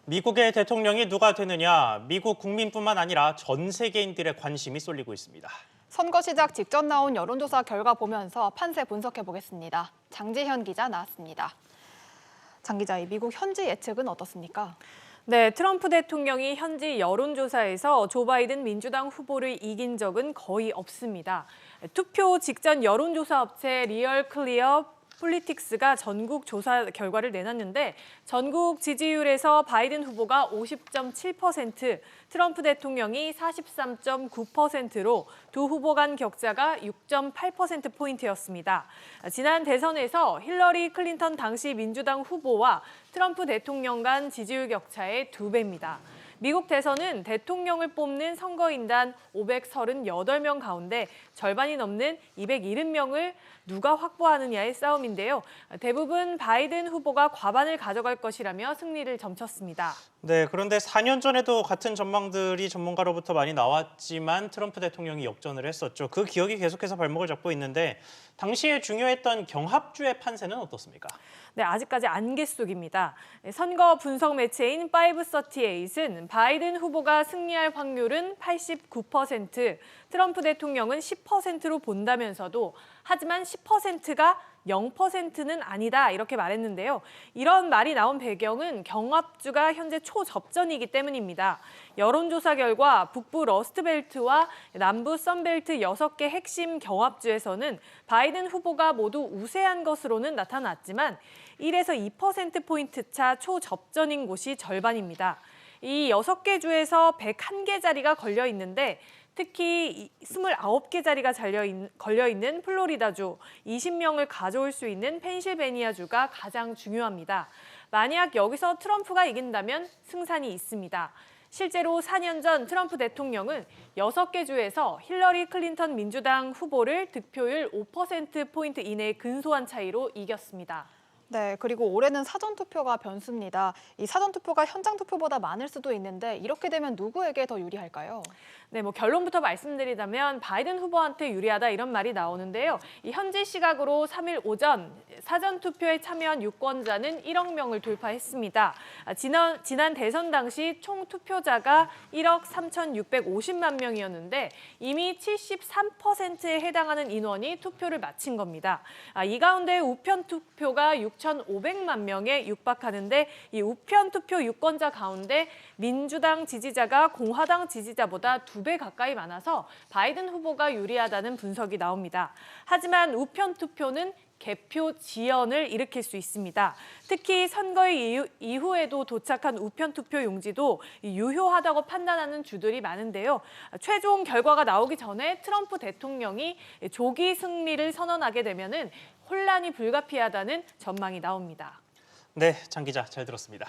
미국의 대통령이 누가 되느냐, 미국 국민뿐만 아니라 전 세계인들의 관심이 쏠리고 있습니다. 선거 시작 직전 나온 여론조사 결과 보면서 판세 분석해 보겠습니다. 장지현 기자 나왔습니다. 장 기자, 이 미국 현지 예측은 어떻습니까? 네, 트럼프 대통령이 현지 여론조사에서 조 바이든 민주당 후보를 이긴 적은 거의 없습니다. 투표 직전 여론조사 업체 리얼클리어 폴리틱스가 전국 조사 결과를 내놨는데 전국 지지율에서 바이든 후보가 50.7%, 트럼프 대통령이 43.9%로 두 후보 간 격차가 6.8%포인트였습니다. 지난 대선에서 힐러리 클린턴 당시 민주당 후보와 트럼프 대통령 간 지지율 격차의 2배입니다. 미국 대선은 대통령을 뽑는 선거인단 538명 가운데 절반이 넘는 270명을 누가 확보하느냐의 싸움인데요. 대부분 바이든 후보가 과반을 가져갈 것이라며 승리를 점쳤습니다. 네, 그런데 4년 전에도 같은 전망들이 전문가로부터 많이 나왔지만 트럼프 대통령이 역전을 했었죠. 그 기억이 계속해서 발목을 잡고 있는데 당시에 중요했던 경합주의 판세는 어떻습니까? 네, 아직까지 안개 속입니다. 선거 분석 매체인 538은 바이든 후보가 승리할 확률은 89%, 트럼프 대통령은 10%로 본다면서도 하지만 10%가 0%는 아니다 이렇게 말했는데요. 이런 말이 나온 배경은 경합주가 현재 초접전이기 때문입니다. 여론조사 결과 북부 러스트벨트와 남부 썬벨트 6개 핵심 경합주에서는 바이든 후보가 모두 우세한 것으로는 나타났지만 1에서 2%포인트 차 초접전인 곳이 절반입니다. 이 6개 주에서 101개 자리가 걸려 있는데 특히 29개 자리가 걸려있는 플로리다주, 20명을 가져올 수 있는 펜실베니아주가 가장 중요합니다. 만약 여기서 트럼프가 이긴다면 승산이 있습니다. 실제로 4년 전 트럼프 대통령은 6개 주에서 힐러리 클린턴 민주당 후보를 득표율 5%포인트 이내 근소한 차이로 이겼습니다. 네, 그리고 올해는 사전투표가 변수입니다. 이 사전투표가 현장투표보다 많을 수도 있는데 이렇게 되면 누구에게 더 유리할까요? 네, 결론부터 말씀드리자면 바이든 후보한테 유리하다 이런 말이 나오는데요. 이 현지 시각으로 3일 오전 사전투표에 참여한 유권자는 1억 명을 돌파했습니다. 지난 대선 당시 총 투표자가 1억 3,650만 명이었는데 이미 73%에 해당하는 인원이 투표를 마친 겁니다. 이 가운데 우편 투표가 6,500만 명에 육박하는데 이 우편 투표 유권자 가운데 민주당 지지자가 공화당 지지자보다 2배 가까이 많아서 바이든 후보가 유리하다는 분석이 나옵니다. 하지만 우편 투표는 개표 지연을 일으킬 수 있습니다. 특히 선거 이후에도 도착한 우편 투표 용지도 유효하다고 판단하는 주들이 많은데요. 최종 결과가 나오기 전에 트럼프 대통령이 조기 승리를 선언하게 되면은 혼란이 불가피하다는 전망이 나옵니다. 네, 장 기자 잘 들었습니다.